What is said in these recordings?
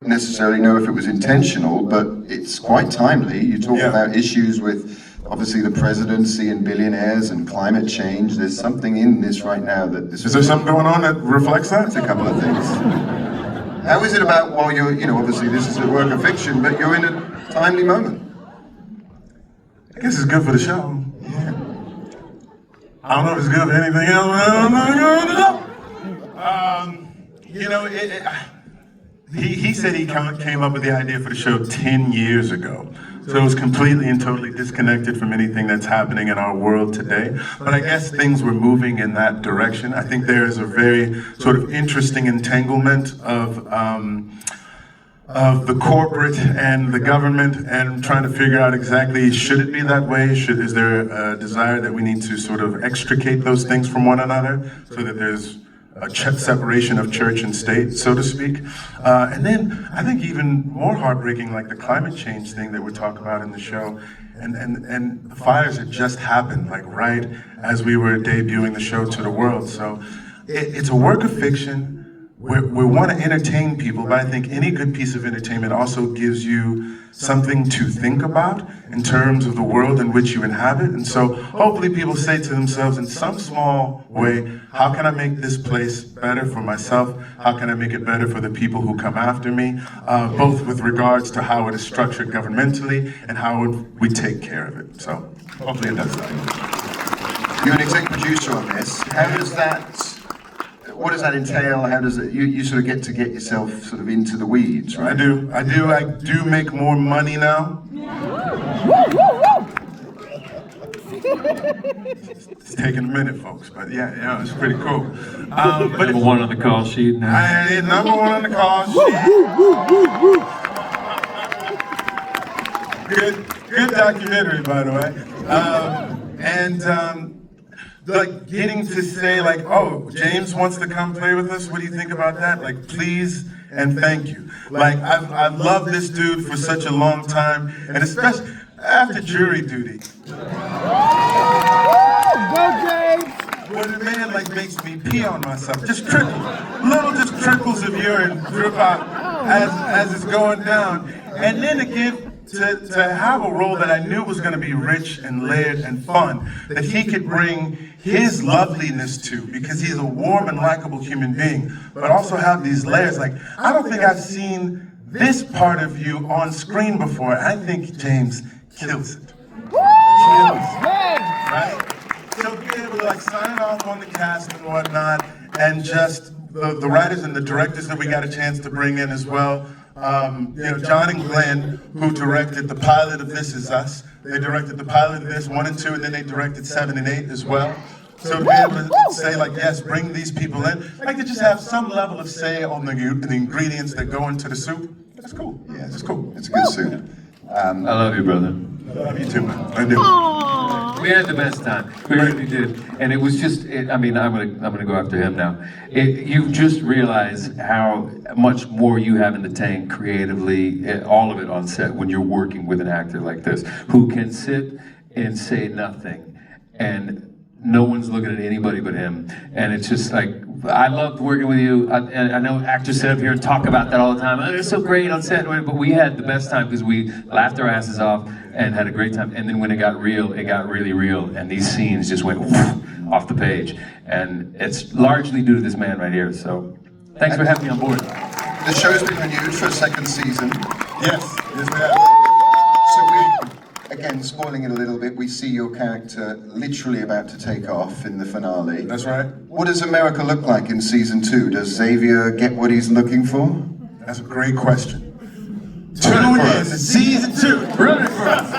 necessarily know if it was intentional, but it's quite timely. You talk about issues with obviously the presidency and billionaires and climate change. There's something in this right now that this. Is there something going on that reflects that? It's a couple of things. How is it about while you're, obviously this is a work of fiction, but you're in a timely moment? I guess it's good for the show. Yeah. I don't know if it's good for anything else. He said he came up with the idea for the show 10 years ago. So it was completely and totally disconnected from anything that's happening in our world today. But I guess things were moving in that direction. I think there is a very sort of interesting entanglement of the corporate and the government, and trying to figure out exactly, should it be that way? Is there a desire that we need to sort of extricate those things from one another so that there's a separation of church and state, so to speak? And then I think even more heartbreaking, like the climate change thing that we're talking about in the show, and the fires had just happened, like right as we were debuting the show to the world. So it's a work of fiction. We want to entertain people, but I think any good piece of entertainment also gives you something to think about in terms of the world in which you inhabit. And so hopefully people say to themselves in some small way, how can I make this place better for myself? How can I make it better for the people who come after me? Both with regards to how it is structured governmentally and how we take care of it. So hopefully it does that. You're an exec producer on this. How does that... What does that entail? How does it? You sort of get yourself sort of into the weeds, right? I do make more money now. It's taking a minute, folks, but yeah, it's pretty cool. But number one on the call sheet now. Number one on the call sheet. Good documentary, by the way. Like getting to say like, oh, James wants to come play with us. What do you think about that? Like, please and thank you. Like, I've loved this dude for such a long time, and especially after jury duty. Go James! When the man like makes me pee on myself, just trickles of urine drip out as it's going down, and then to have a role that I knew was going to be rich and layered and fun, that he could bring his loveliness to, because he's a warm and likable human being, but also have these layers. Like, I don't think I've seen this part of you on screen before. I think James kills it. Right? So being able to like sign off on the cast and whatnot, and just the writers and the directors that we got a chance to bring in as well. John and Glenn, who directed the pilot of This Is Us, they directed the pilot of this 1 and 2, and then they directed 7 and 8 as well. So to be able to say like, yes, bring these people in, like to just have some level of say on the ingredients that go into the soup, that's cool. Yeah, it's cool. It's a good soup. I love you, brother. I love you too, man. I do. We had the best time. We really did, and it was just. I'm gonna go after him now. You just realize how much more you have in the tank creatively, all of it on set, when you're working with an actor like this, who can sit and say nothing, and no one's looking at anybody but him. And it's just like, I loved working with you. I know actors sit up here and talk about that all the time. Oh, it's so great on set, but we had the best time because we laughed our asses off and had a great time. And then when it got real, it got really real. And these scenes just went off the page. And it's largely due to this man right here. So thanks for having me on board. The show's been renewed for a second season. Yes, we have. So again, spoiling it a little bit, we see your character literally about to take off in the finale. That's right. What does America look like in season 2? Does Xavier get what he's looking for? That's a great question. Tune in to season 2. Running for us.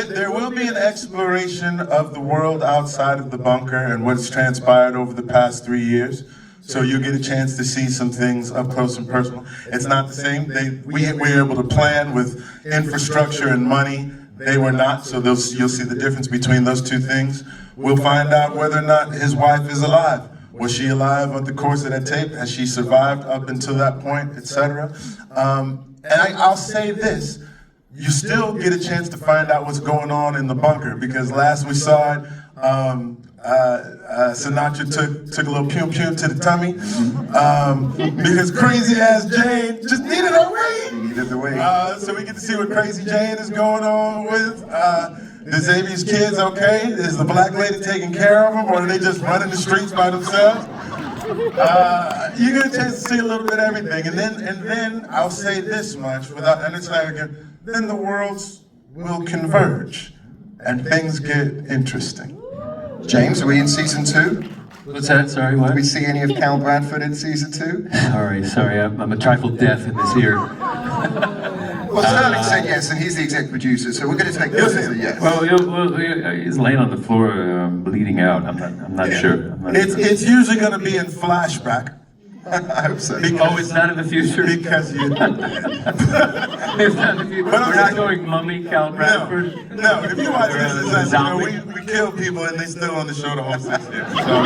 There will be an exploration of the world outside of the bunker and what's transpired over the past 3 years. So you get a chance to see some things up close and personal. It's not the same. We were able to plan with infrastructure and money. They were not, so you'll see the difference between those two things. We'll find out whether or not his wife is alive. Was she alive on the course of that tape? Has she survived up until that point, etc.? And I'll say this, you still get a chance to find out what's going on in the bunker, because last we saw it, Sinatra took a little pew pew to the tummy because Crazy Ass Jane just needed a wait. Needed the wait. So we get to see what Crazy Jane is going on with. Is Xavier's kids okay? Is the black lady taking care of them, or are they just running the streets by themselves? You get a chance to see a little bit of everything, and then I'll say this much without, and it's like, then the worlds will converge, and things get interesting. James, are we in season 2? What's that? Sorry, what? Did we see any of Cal Bradford in season 2? Sorry, I'm a trifle deaf in this ear. Well, Sterling said yes, and he's the exec producer, so we're going to take this as a yes. Well, he's laying on the floor, bleeding out. I'm not sure. It's usually going to be in flashback. I hope so. It's not in the future? Because you... It's not in the future. We're not going mummy, Cal Bradford. No, if you watch this, it's like, we kill people and they still on the show the whole 6 years. So.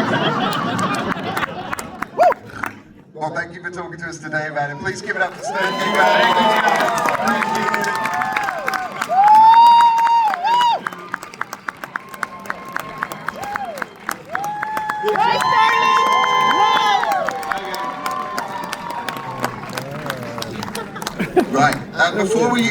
Well, thank you for talking to us today, man, and please give it up for Sterling. Thank you. Right. Before we